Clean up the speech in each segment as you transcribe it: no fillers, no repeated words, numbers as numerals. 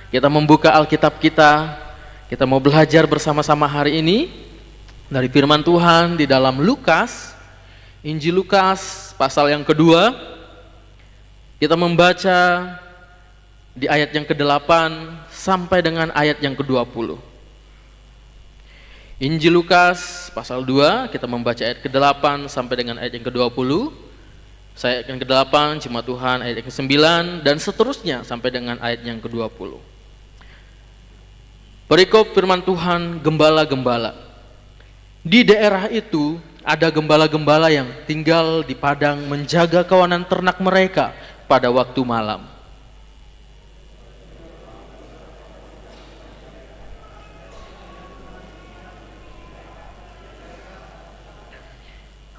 Kita membuka Alkitab kita mau belajar bersama-sama hari ini dari firman Tuhan di dalam Lukas, Injil Lukas pasal yang kedua. Kita membaca di ayat yang ke-8 sampai dengan ayat yang ke-20. Injil Lukas pasal 2, kita membaca ayat ke-8 sampai dengan ayat yang ke-20. Saya ayat yang ke-8, Jemaat Tuhan ayat yang ke-9, dan seterusnya sampai dengan ayat yang ke-20. Perikop firman Tuhan, gembala-gembala. Di daerah itu ada gembala-gembala yang tinggal di padang menjaga kawanan ternak mereka pada waktu malam.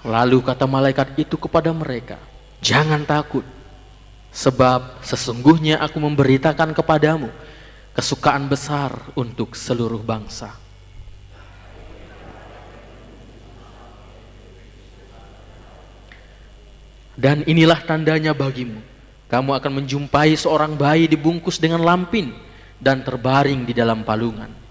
Lalu kata malaikat itu kepada mereka, "Jangan takut, sebab sesungguhnya aku memberitakan kepadamu kesukaan besar untuk seluruh bangsa. Dan inilah tandanya bagimu, kamu akan menjumpai seorang bayi dibungkus dengan lampin dan terbaring di dalam palungan."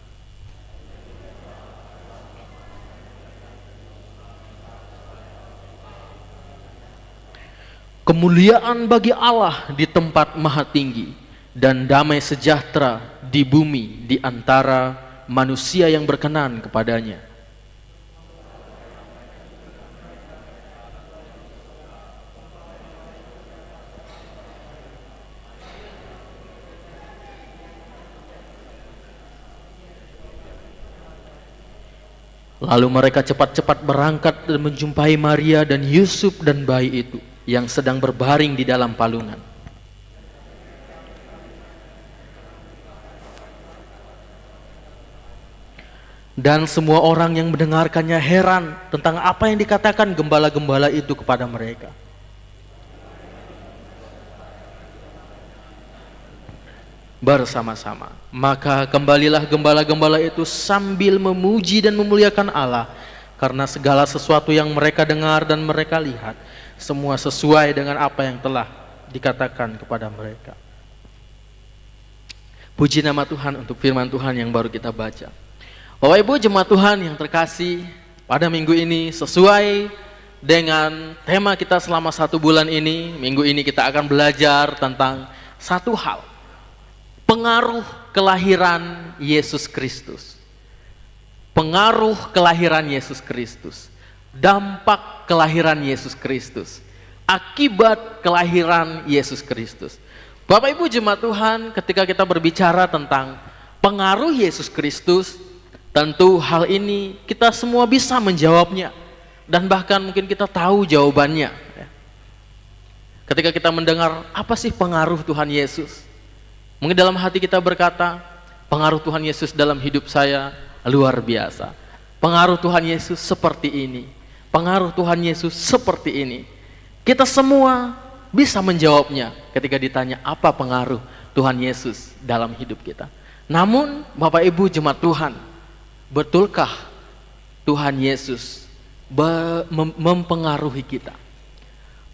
Kemuliaan bagi Allah di tempat maha tinggi, dan damai sejahtera di bumi di antara manusia yang berkenan kepadanya. Lalu mereka cepat-cepat berangkat dan menjumpai Maria dan Yusuf dan bayi itu yang sedang berbaring di dalam palungan. Dan semua orang yang mendengarkannya heran tentang apa yang dikatakan gembala-gembala itu kepada mereka. Bersama-sama, maka kembalilah gembala-gembala itu sambil memuji dan memuliakan Allah, karena segala sesuatu yang mereka dengar dan mereka lihat semua sesuai dengan apa yang telah dikatakan kepada mereka. Puji nama Tuhan untuk firman Tuhan yang baru kita baca. Bapak Ibu jemaat Tuhan yang terkasih, pada minggu ini sesuai dengan tema kita selama 1 bulan ini, minggu ini kita akan belajar tentang satu hal, pengaruh kelahiran Yesus Kristus. Pengaruh kelahiran Yesus Kristus, dampak kelahiran Yesus Kristus, akibat kelahiran Yesus Kristus. Bapak Ibu jemaat Tuhan, ketika kita berbicara tentang pengaruh Yesus Kristus, tentu hal ini kita semua bisa menjawabnya, dan bahkan mungkin kita tahu jawabannya. Ketika kita mendengar apa sih pengaruh Tuhan Yesus, mungkin dalam hati kita berkata, pengaruh Tuhan Yesus dalam hidup saya luar biasa. Pengaruh Tuhan Yesus seperti ini. Pengaruh Tuhan Yesus seperti ini. Kita semua bisa menjawabnya ketika ditanya apa pengaruh Tuhan Yesus dalam hidup kita. Namun Bapak Ibu jemaat Tuhan, betulkah Tuhan Yesus mempengaruhi kita?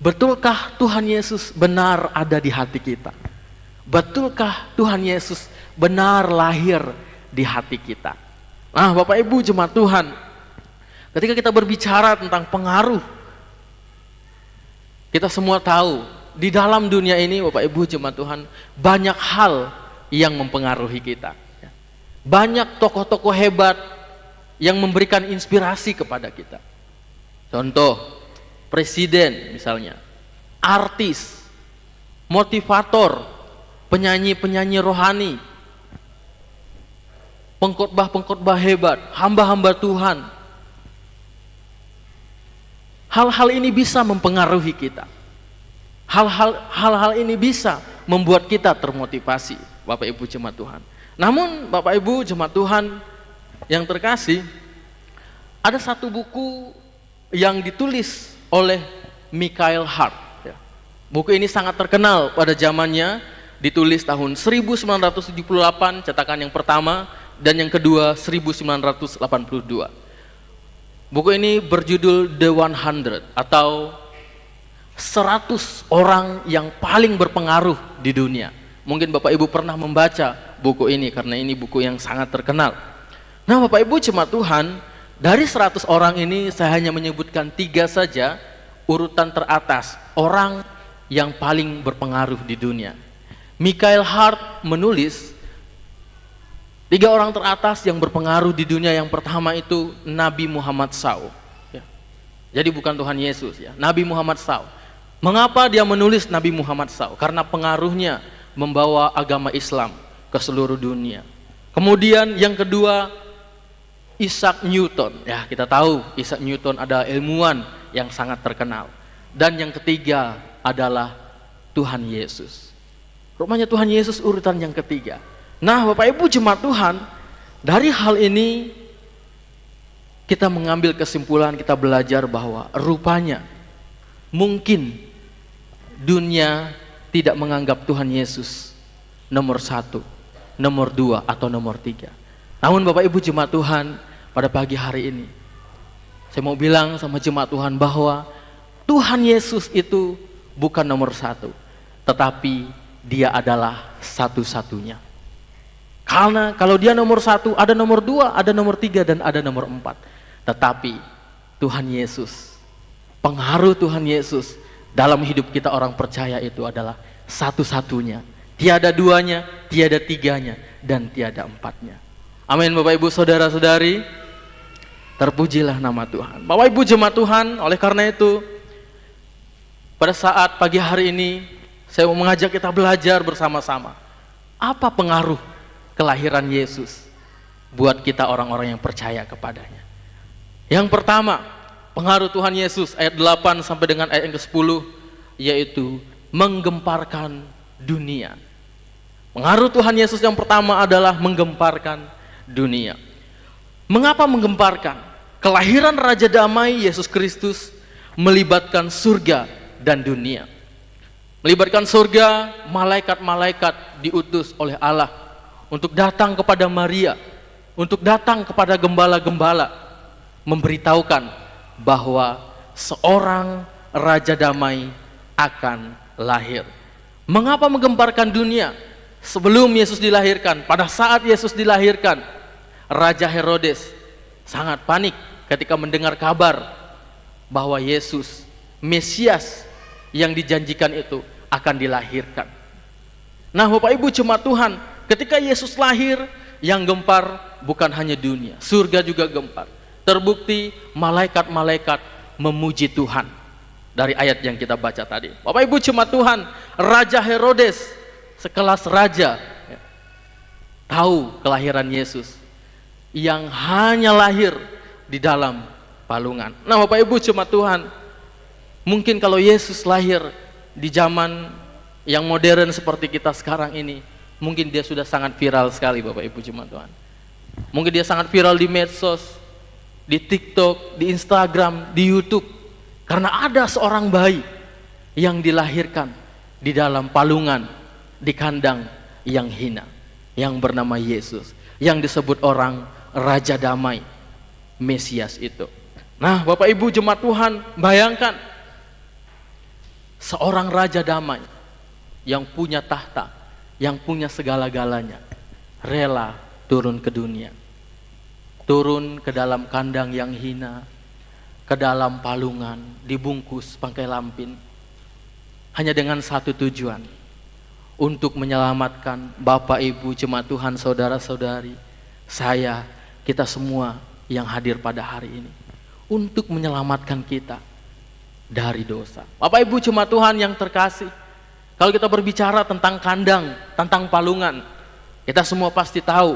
Betulkah Tuhan Yesus benar ada di hati kita? Betulkah Tuhan Yesus benar lahir di hati kita? Nah Bapak Ibu jemaat Tuhan, ketika kita berbicara tentang pengaruh, kita semua tahu di dalam dunia ini Bapak Ibu jemaat Tuhan, banyak hal yang mempengaruhi kita. Banyak tokoh-tokoh hebat yang memberikan inspirasi kepada kita. Contoh, presiden misalnya, artis, motivator, penyanyi-penyanyi rohani, pengkhotbah-pengkhotbah hebat, hamba-hamba Tuhan. Hal-hal ini bisa mempengaruhi kita. Hal-hal ini bisa membuat kita termotivasi, Bapak Ibu jemaat Tuhan. Namun Bapak Ibu jemaat Tuhan yang terkasih, ada satu buku yang ditulis oleh Michael Hart. Buku ini sangat terkenal pada zamannya, ditulis tahun 1978, cetakan yang pertama, dan yang kedua 1982. Buku ini berjudul The 100 atau 100 orang yang paling berpengaruh di dunia. Mungkin Bapak Ibu pernah membaca buku ini karena ini buku yang sangat terkenal. Nah, Bapak Ibu jemaat Tuhan, dari 100 orang ini saya hanya menyebutkan 3 saja urutan teratas orang yang paling berpengaruh di dunia. Michael Hart menulis 3 orang teratas yang berpengaruh di dunia. Yang pertama itu Nabi Muhammad SAW. Jadi bukan Tuhan Yesus ya, Nabi Muhammad SAW. Mengapa dia menulis Nabi Muhammad SAW? Karena pengaruhnya membawa agama Islam ke seluruh dunia. Kemudian yang kedua Isaac Newton. Ya, kita tahu Isaac Newton adalah ilmuwan yang sangat terkenal. Dan yang ketiga adalah Tuhan Yesus. Rupanya Tuhan Yesus urutan yang ketiga. Nah, Bapak Ibu jemaat Tuhan, dari hal ini kita mengambil kesimpulan, kita belajar bahwa rupanya mungkin dunia tidak menganggap Tuhan Yesus nomor 1, nomor 2, atau nomor 3. Namun Bapak Ibu jemaat Tuhan, pada pagi hari ini saya mau bilang sama jemaat Tuhan bahwa Tuhan Yesus itu bukan nomor 1, tetapi dia adalah satu-satunya. Karena kalau dia nomor 1, ada nomor 2, ada nomor 3, dan ada nomor 4. Tetapi Tuhan Yesus, pengaruh Tuhan Yesus dalam hidup kita orang percaya itu adalah satu-satunya. Tiada duanya, tiada tiganya, dan tiada empatnya. Amin Bapak Ibu saudara-saudari, terpujilah nama Tuhan. Bapak Ibu jemaat Tuhan, oleh karena itu pada saat pagi hari ini saya mau mengajak kita belajar bersama-sama. Apa pengaruh kelahiran Yesus buat kita orang-orang yang percaya kepadanya? Yang pertama, pengaruh Tuhan Yesus ayat 8 sampai dengan ayat yang ke-10, yaitu menggemparkan dunia. Pengaruh Tuhan Yesus yang pertama adalah menggemparkan dunia. Mengapa menggemparkan? Kelahiran Raja Damai Yesus Kristus melibatkan surga dan dunia. Melibatkan surga, malaikat-malaikat diutus oleh Allah untuk datang kepada Maria, untuk datang kepada gembala-gembala, memberitahukan bahwa seorang Raja Damai akan lahir. Mengapa menggemparkan dunia? Sebelum Yesus dilahirkan, pada saat Yesus dilahirkan, Raja Herodes sangat panik ketika mendengar kabar bahwa Yesus, Mesias yang dijanjikan itu akan dilahirkan. Nah Bapak Ibu jemaat Tuhan, ketika Yesus lahir, yang gempar bukan hanya dunia, surga juga gempar. Terbukti malaikat-malaikat memuji Tuhan dari ayat yang kita baca tadi. Bapak Ibu jemaat Tuhan, Raja Herodes sekelas raja tahu kelahiran Yesus yang hanya lahir di dalam palungan. Nah Bapak Ibu jemaat Tuhan, mungkin kalau Yesus lahir di zaman yang modern seperti kita sekarang ini, mungkin dia sudah sangat viral sekali Bapak Ibu jemaat Tuhan. Mungkin dia sangat viral di medsos, di TikTok, di Instagram, di YouTube, karena ada seorang bayi yang dilahirkan di dalam palungan, di kandang yang hina, yang bernama Yesus, yang disebut orang Raja Damai, Mesias itu. Nah Bapak Ibu jemaat Tuhan, bayangkan seorang Raja Damai yang punya tahta, yang punya segala-galanya, rela turun ke dunia, turun ke dalam kandang yang hina, ke dalam palungan, dibungkus pakai lampin, hanya dengan satu tujuan, untuk menyelamatkan Bapak Ibu jemaat Tuhan, saudara-saudari, saya, kita semua yang hadir pada hari ini, untuk menyelamatkan kita dari dosa. Bapak Ibu jemaat Tuhan yang terkasih, kalau kita berbicara tentang kandang, tentang palungan, kita semua pasti tahu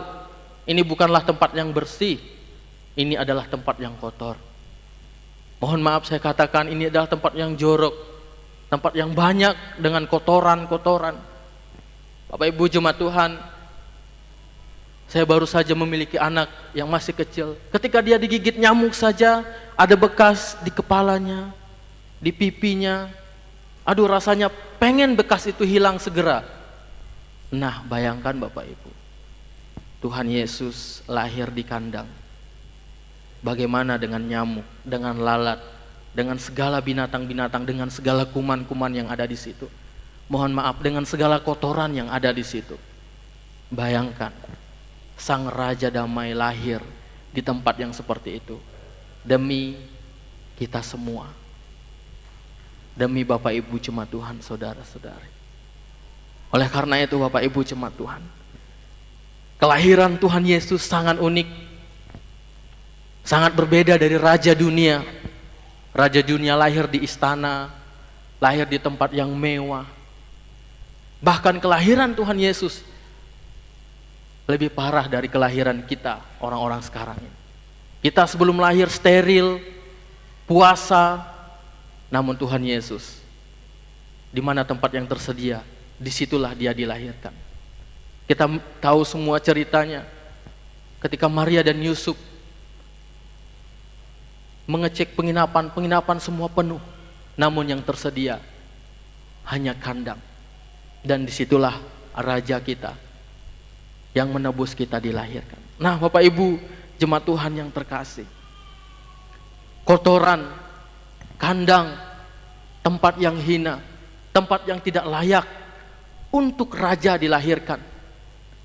ini bukanlah tempat yang bersih, ini adalah tempat yang kotor. Mohon maaf saya katakan, ini adalah tempat yang jorok, tempat yang banyak dengan kotoran-kotoran. Bapak Ibu jemaat Tuhan, saya baru saja memiliki anak yang masih kecil. Ketika dia digigit nyamuk saja, ada bekas di kepalanya, di pipinya. Aduh, rasanya pengen bekas itu hilang segera. Nah, bayangkan Bapak Ibu, Tuhan Yesus lahir di kandang. Bagaimana dengan nyamuk, dengan lalat, dengan segala binatang-binatang, dengan segala kuman-kuman yang ada di situ. Mohon maaf, dengan segala kotoran yang ada di situ. Bayangkan, Sang Raja Damai lahir di tempat yang seperti itu demi kita semua, demi Bapak Ibu jemaat Tuhan, saudara-saudari. Oleh karena itu Bapak Ibu jemaat Tuhan, kelahiran Tuhan Yesus sangat unik, sangat berbeda dari Raja Dunia. Raja Dunia lahir di istana, lahir di tempat yang mewah. Bahkan kelahiran Tuhan Yesus lebih parah dari kelahiran kita orang-orang sekarang ini. Kita sebelum lahir steril, puasa, namun Tuhan Yesus, di mana tempat yang tersedia, disitulah dia dilahirkan. Kita tahu semua ceritanya, ketika Maria dan Yusuf mengecek penginapan semua penuh, namun yang tersedia hanya kandang. Dan disitulah Raja kita yang menebus kita dilahirkan. Nah Bapak Ibu jemaat Tuhan yang terkasih, kotoran, kandang, tempat yang hina, tempat yang tidak layak untuk Raja dilahirkan,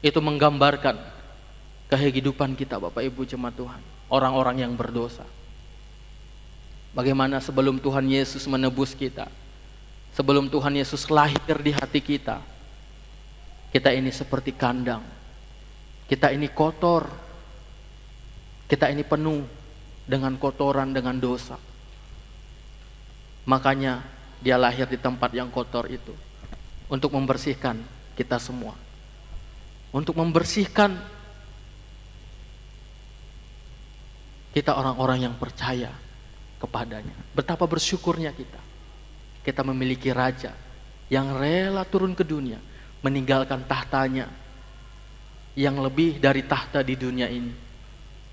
itu menggambarkan kehidupan kita Bapak Ibu jemaat Tuhan, orang-orang yang berdosa. Bagaimana sebelum Tuhan Yesus menebus kita, sebelum Tuhan Yesus lahir di hati kita, kita ini seperti kandang, kita ini kotor, kita ini penuh dengan kotoran, dengan dosa. Makanya dia lahir di tempat yang kotor itu, untuk membersihkan kita semua, untuk membersihkan kita orang-orang yang percaya kepadanya. Betapa bersyukurnya kita memiliki Raja yang rela turun ke dunia, meninggalkan tahtanya yang lebih dari tahta di dunia ini,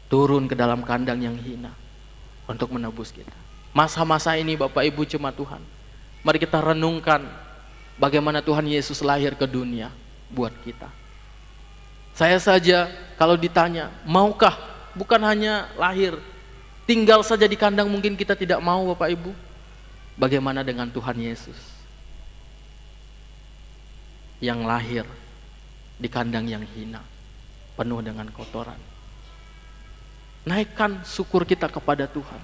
turun ke dalam kandang yang hina untuk menebus kita. Masa-masa ini Bapak Ibu jemaat Tuhan, mari kita renungkan bagaimana Tuhan Yesus lahir ke dunia buat kita. Saya saja kalau ditanya, maukah? Bukan hanya lahir, tinggal saja di kandang mungkin kita tidak mau Bapak Ibu. Bagaimana dengan Tuhan Yesus yang lahir di kandang yang hina, penuh dengan kotoran? Naikkan syukur kita kepada Tuhan,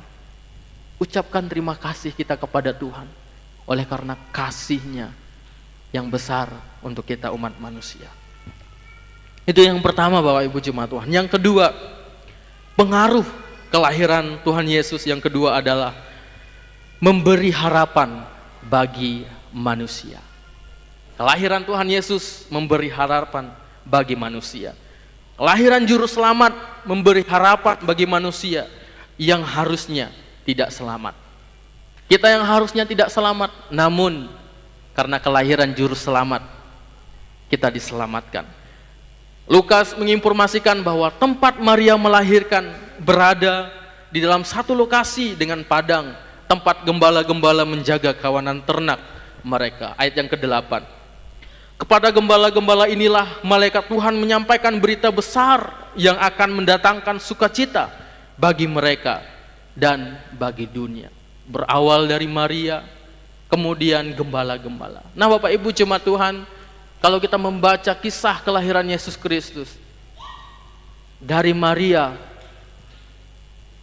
ucapkan terima kasih kita kepada Tuhan oleh karena kasih-Nya yang besar untuk kita umat manusia. Itu yang pertama Bapak Ibu jemaat Tuhan. Yang kedua, pengaruh kelahiran Tuhan Yesus yang kedua adalah memberi harapan bagi manusia. Kelahiran Tuhan Yesus memberi harapan bagi manusia. Kelahiran Juru Selamat memberi harapan bagi manusia yang harusnya tidak selamat. Kita yang harusnya tidak selamat, namun karena kelahiran Juru Selamat kita diselamatkan. Lukas menginformasikan bahwa tempat Maria melahirkan berada di dalam satu lokasi dengan padang, tempat gembala-gembala menjaga kawanan ternak mereka. Ayat yang ke-8. Kepada gembala-gembala inilah malaikat Tuhan menyampaikan berita besar yang akan mendatangkan sukacita bagi mereka dan bagi dunia. Berawal dari Maria, kemudian gembala-gembala. Nah Bapak Ibu jemaat Tuhan, kalau kita membaca kisah kelahiran Yesus Kristus, dari Maria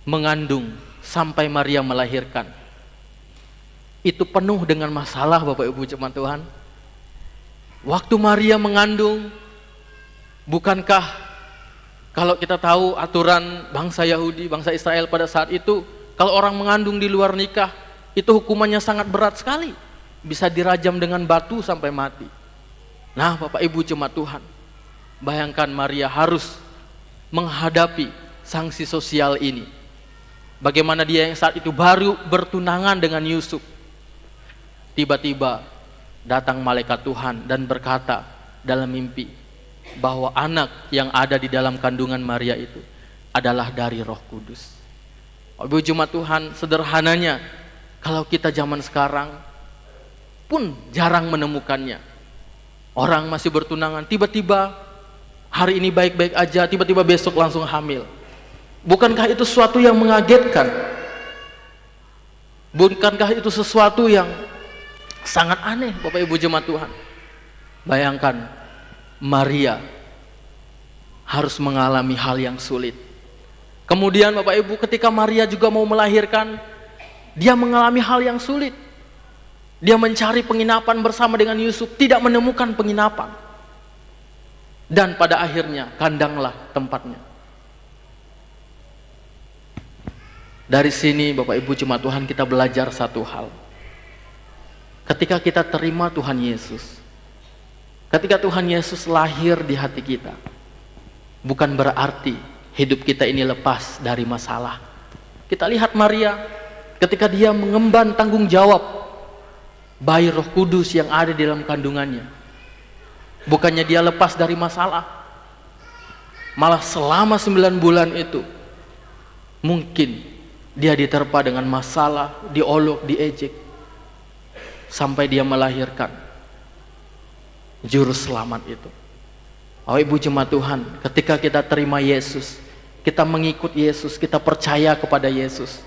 mengandung sampai Maria melahirkan, itu penuh dengan masalah Bapak Ibu jemaat Tuhan. Waktu Maria mengandung, bukankah kalau kita tahu aturan bangsa Yahudi, bangsa Israel pada saat itu, kalau orang mengandung di luar nikah, itu hukumannya sangat berat sekali, bisa dirajam dengan batu sampai mati. Nah Bapak Ibu jemaat Tuhan, bayangkan Maria harus menghadapi sanksi sosial ini. Bagaimana dia yang saat itu baru bertunangan dengan Yusuf, tiba-tiba datang malaikat Tuhan dan berkata dalam mimpi bahwa anak yang ada di dalam kandungan Maria itu adalah dari Roh Kudus. Ibu jemaat Tuhan, sederhananya kalau kita zaman sekarang pun jarang menemukannya. Orang masih bertunangan, tiba-tiba hari ini baik-baik aja, tiba-tiba besok langsung hamil. Bukankah itu sesuatu yang mengagetkan? Bukankah itu sesuatu yang sangat aneh Bapak Ibu jemaat Tuhan? Bayangkan Maria harus mengalami hal yang sulit. Kemudian Bapak Ibu, ketika Maria juga mau melahirkan, dia mengalami hal yang sulit. Dia mencari penginapan bersama dengan Yusuf, tidak menemukan penginapan. Dan pada akhirnya kandanglah tempatnya. Dari sini Bapak Ibu jemaat Tuhan, kita belajar satu hal. Ketika kita terima Tuhan Yesus, ketika Tuhan Yesus lahir di hati kita, bukan berarti hidup kita ini lepas dari masalah. Kita lihat Maria, ketika dia mengemban tanggung jawab bayi Roh Kudus yang ada di dalam kandungannya, bukannya dia lepas dari masalah, malah selama 9 bulan itu mungkin dia diterpa dengan masalah, diolok, diejek, sampai dia melahirkan juru selamat itu. Oh Ibu jemaat Tuhan, ketika kita terima Yesus, kita mengikut Yesus, kita percaya kepada Yesus,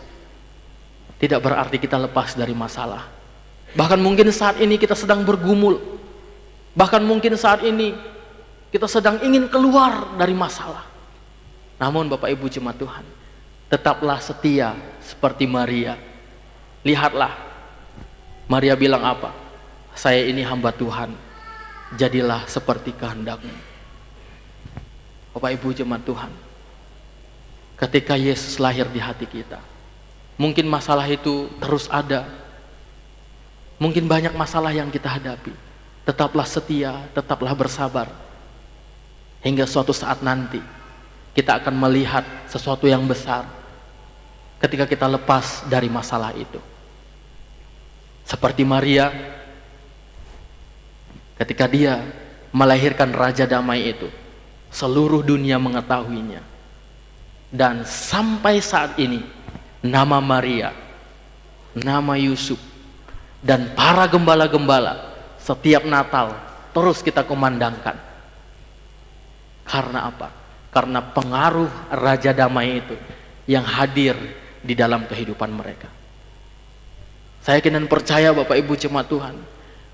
tidak berarti kita lepas dari masalah. Bahkan mungkin saat ini kita sedang bergumul, bahkan mungkin saat ini kita sedang ingin keluar dari masalah. Namun Bapak Ibu jemaat Tuhan, tetaplah setia seperti Maria. Lihatlah, Maria bilang apa? Saya ini hamba Tuhan, jadilah seperti kehendak-Mu. Bapak Ibu jemaat Tuhan, ketika Yesus lahir di hati kita, mungkin masalah itu terus ada, mungkin banyak masalah yang kita hadapi. Tetaplah setia, tetaplah bersabar, hingga suatu saat nanti kita akan melihat sesuatu yang besar ketika kita lepas dari masalah itu. Seperti Maria, ketika dia melahirkan Raja Damai itu, seluruh dunia mengetahuinya. Dan sampai saat ini, nama Maria, nama Yusuf, dan para gembala-gembala setiap Natal terus kita kumandangkan. Karena apa? Karena pengaruh Raja Damai itu yang hadir di dalam kehidupan mereka. Saya yakin dan percaya Bapak Ibu jemaat Tuhan,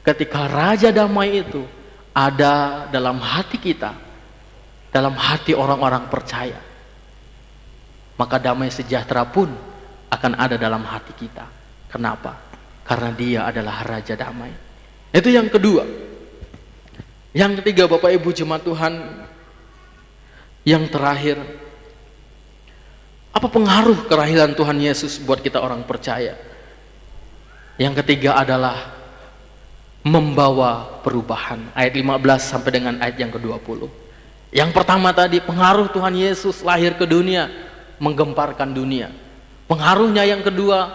ketika Raja Damai itu ada dalam hati kita, dalam hati orang-orang percaya, maka damai sejahtera pun akan ada dalam hati kita. Kenapa? Karena dia adalah Raja Damai. Itu yang kedua. Yang ketiga Bapak Ibu jemaat Tuhan, yang terakhir, apa pengaruh kelahiran Tuhan Yesus buat kita orang percaya? Yang ketiga adalah membawa perubahan. Ayat 15 sampai dengan ayat yang ke-20. Yang pertama tadi, pengaruh Tuhan Yesus lahir ke dunia, menggemparkan dunia. Pengaruhnya yang kedua,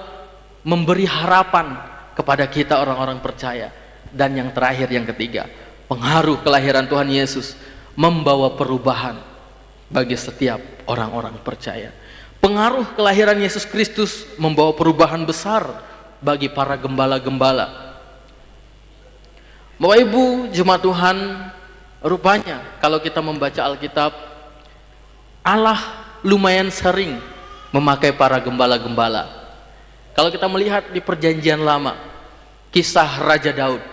memberi harapan kepada kita orang-orang percaya. Dan yang terakhir, yang ketiga, pengaruh kelahiran Tuhan Yesus membawa perubahan bagi setiap orang-orang percaya. Pengaruh kelahiran Yesus Kristus membawa perubahan besar bagi para gembala-gembala. Bapak Ibu jemaat Tuhan, rupanya kalau kita membaca Alkitab, Allah lumayan sering memakai para gembala-gembala. Kalau kita melihat di Perjanjian Lama, kisah Raja Daud,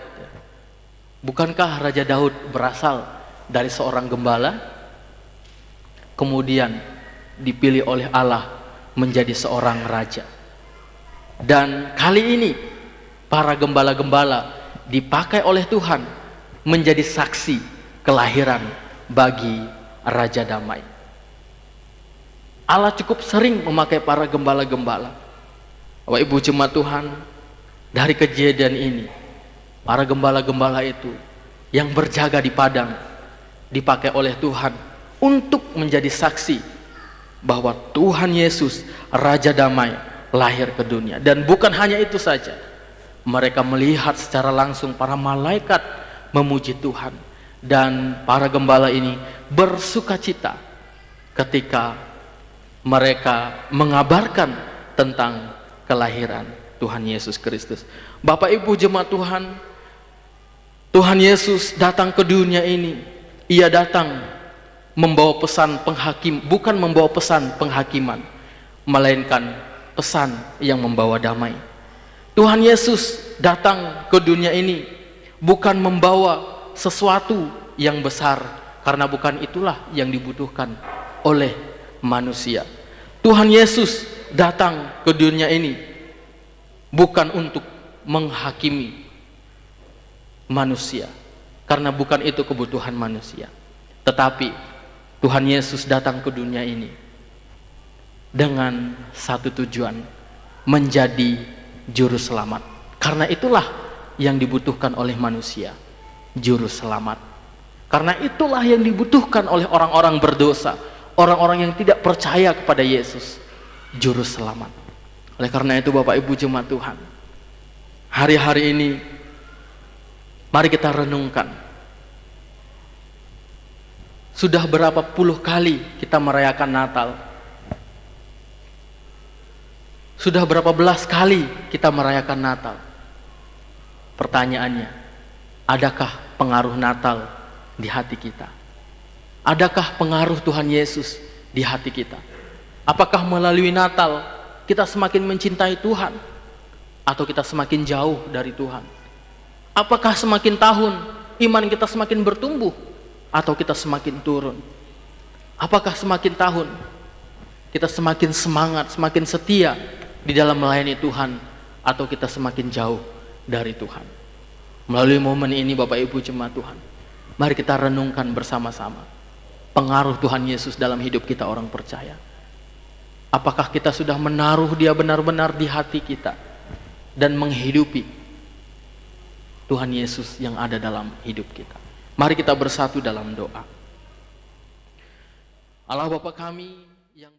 bukankah Raja Daud berasal dari seorang gembala, kemudian dipilih oleh Allah menjadi seorang raja? Dan kali ini para gembala-gembala dipakai oleh Tuhan menjadi saksi kelahiran bagi Raja Damai. Allah cukup sering memakai para gembala-gembala. Bapak Ibu jemaat Tuhan, dari kejadian ini, para gembala-gembala itu yang berjaga di padang dipakai oleh Tuhan untuk menjadi saksi bahwa Tuhan Yesus Raja Damai lahir ke dunia. Dan bukan hanya itu saja, mereka melihat secara langsung para malaikat memuji Tuhan, dan para gembala ini bersukacita ketika mereka mengabarkan tentang kelahiran Tuhan Yesus Kristus. Bapak Ibu jemaat Tuhan, Tuhan Yesus datang ke dunia ini, ia datang membawa pesan penghakim, bukan membawa pesan penghakiman, melainkan pesan yang membawa damai. Tuhan Yesus datang ke dunia ini bukan membawa sesuatu yang besar karena bukan itulah yang dibutuhkan oleh manusia. Tuhan Yesus datang ke dunia ini bukan untuk menghakimi manusia, karena bukan itu kebutuhan manusia. Tetapi Tuhan Yesus datang ke dunia ini dengan satu tujuan, menjadi juru selamat. Karena itulah yang dibutuhkan oleh manusia, juru selamat. Karena itulah yang dibutuhkan oleh orang-orang berdosa, orang-orang yang tidak percaya kepada Yesus, juru selamat. Oleh karena itu Bapak Ibu jemaat Tuhan, hari-hari ini mari kita renungkan, sudah berapa puluh kali kita merayakan Natal? Sudah berapa belas kali kita merayakan Natal? Pertanyaannya, adakah pengaruh Natal di hati kita? Adakah pengaruh Tuhan Yesus di hati kita? Apakah melalui Natal kita semakin mencintai Tuhan, atau kita semakin jauh dari Tuhan? Apakah semakin tahun iman kita semakin bertumbuh, atau kita semakin turun? Apakah semakin tahun kita semakin semangat, semakin setia di dalam melayani Tuhan, atau kita semakin jauh dari Tuhan? Melalui momen ini Bapak Ibu jemaat Tuhan, mari kita renungkan bersama-sama pengaruh Tuhan Yesus dalam hidup kita orang percaya. Apakah kita sudah menaruh Dia benar-benar di hati kita dan menghidupi Tuhan Yesus yang ada dalam hidup kita? Mari kita bersatu dalam doa. Allah Bapa kami yang